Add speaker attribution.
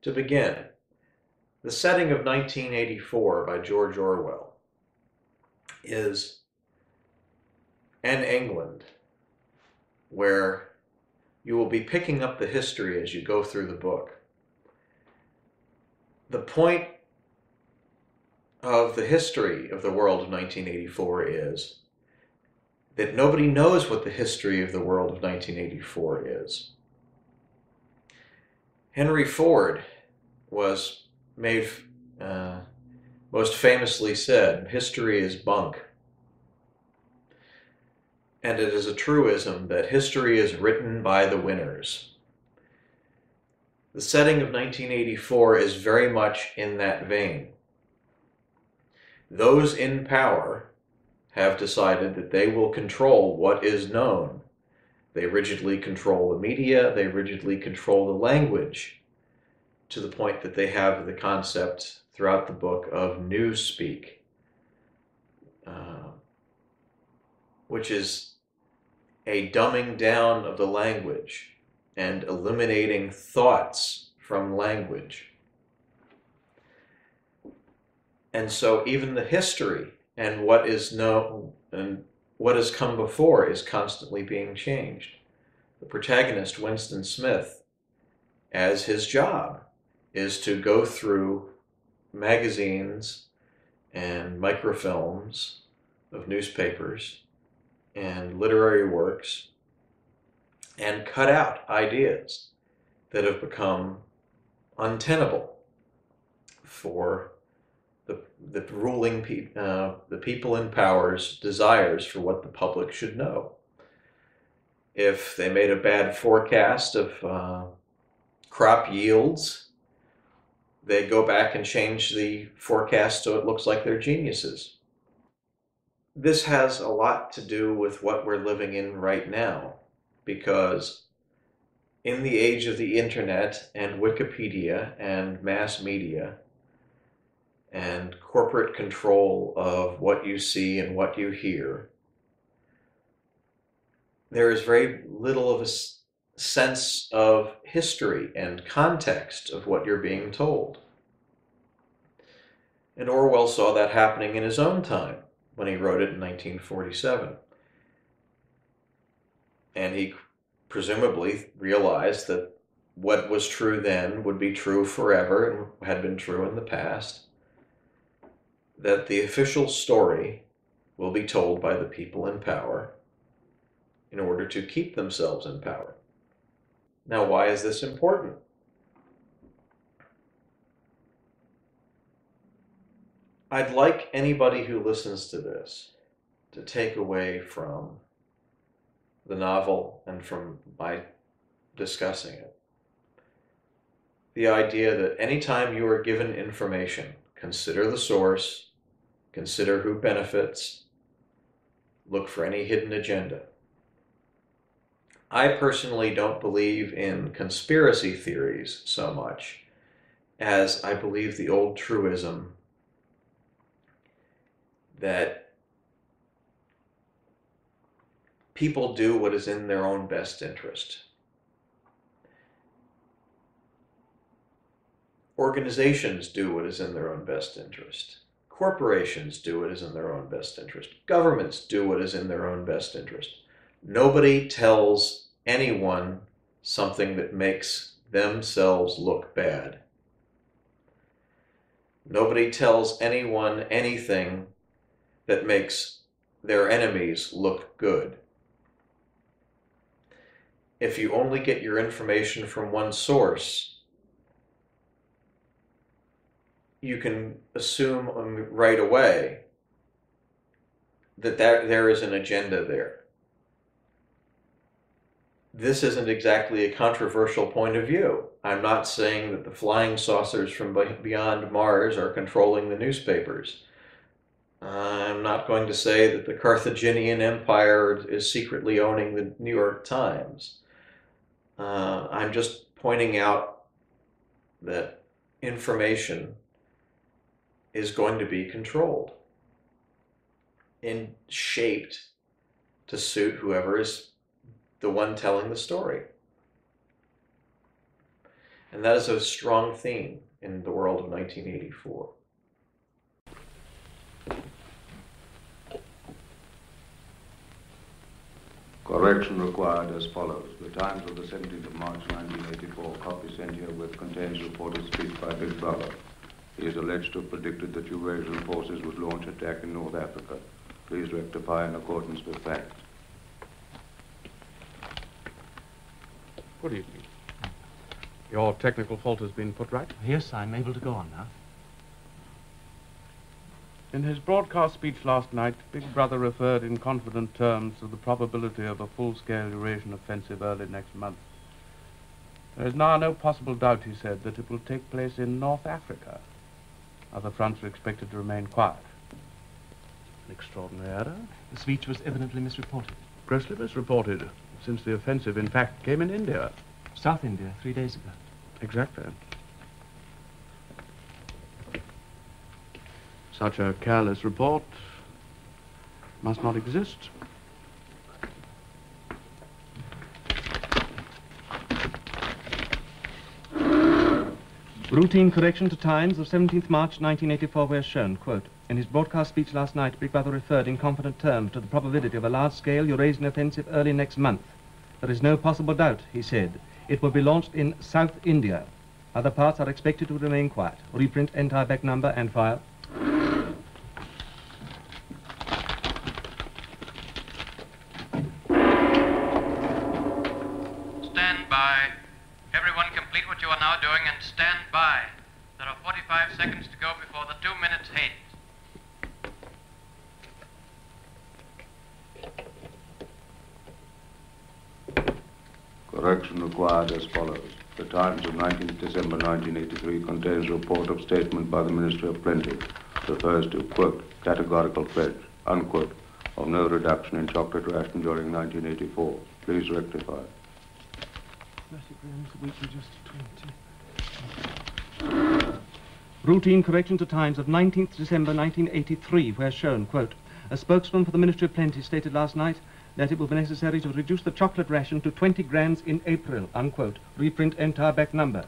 Speaker 1: To begin, the setting of 1984 by George Orwell is an England where you will be picking up the history as you go through the book. The point of the history of the world of 1984 is that nobody knows what the history of the world of 1984 is. Henry Ford was most famously said, "History is bunk." And it is a truism that history is written by the winners. The setting of 1984 is very much in that vein. Those in power have decided that they will control what is known. They rigidly control the media, they rigidly control the language, to the point that they have the concept throughout the book of newspeak, which is a dumbing down of the language and eliminating thoughts from language. And so even the history and what is known and what has come before is constantly being changed. The protagonist, Winston Smith, as his job, is to go through magazines and microfilms of newspapers and literary works and cut out ideas that have become untenable for the ruling the people in power's desires for what the public should know. If they made a bad forecast of crop yields, they go back and change the forecast so it looks like they're geniuses. This has a lot to do with what we're living in right now, because in the age of the internet and Wikipedia and mass media and corporate control of what you see and what you hear, there is very little of a sense of history and context of what you're being told. And Orwell saw that happening in his own time when he wrote it in 1947. And he presumably realized that what was true then would be true forever and had been true in the past, that the official story will be told by the people in power in order to keep themselves in power. Now, why is this important? I'd like anybody who listens to this to take away from the novel and from my discussing it the idea that anytime you are given information, consider the source, consider who benefits, look for any hidden agenda. I personally don't believe in conspiracy theories so much as I believe the old truism that people do what is in their own best interest. Organizations do what is in their own best interest. Corporations do what is in their own best interest. Governments do what is in their own best interest. Nobody tells anyone something that makes themselves look bad. Nobody tells anyone anything that makes their enemies look good. If you only get your information from one source, you can assume right away that there is an agenda there. This isn't exactly a controversial point of view. I'm not saying that the flying saucers from beyond Mars are controlling the newspapers. I'm not going to say that the Carthaginian Empire is secretly owning the New York Times. I'm just pointing out that information is going to be controlled and shaped to suit whoever is the one telling the story. And that is a strong theme in the world of 1984.
Speaker 2: Correction required as follows. The Times of the 17th of March 1984, copy sent herewith, contains reported speech by Big Brother. He is alleged to have predicted that Eurasian forces would launch attack in North Africa. Please rectify in accordance with facts.
Speaker 3: Good evening. Your technical fault has been put right?
Speaker 4: Yes, I'm able to go on now.
Speaker 3: In his broadcast speech last night, Big Brother referred in confident terms to the probability of a full-scale Eurasian offensive early next month. There is now no possible doubt, he said, that it will take place in North Africa. Other fronts are expected to remain quiet. An extraordinary error.
Speaker 4: The speech was evidently misreported.
Speaker 3: Grossly misreported, since the offensive, in fact, came in India.
Speaker 4: South India, 3 days ago.
Speaker 3: Exactly. Such a careless report must not exist.
Speaker 4: Routine correction to Times of 17th March 1984 where shown, quote, in his broadcast speech last night, Big Brother referred in confident terms to the probability of a large-scale Eurasian offensive early next month. There is no possible doubt, he said. It will be launched in South India. Other parts are expected to remain quiet. Reprint entire back number and file.
Speaker 5: Stand by. Everyone complete what you are now doing and stand by. There are 45 seconds to go before the 2 minutes hit.
Speaker 2: Correction required as follows. The Times of 19th December 1983 contains a report of statement by the Ministry of Plenty. Refers to, quote, categorical pledge, unquote, of no reduction in chocolate ration during 1984. Please rectify.
Speaker 4: Routine correction to Times of 19th December 1983 where shown, quote, a spokesman for the Ministry of Plenty stated last night that it will be necessary to reduce the chocolate ration to 20 grams in April, unquote. Reprint entire back number.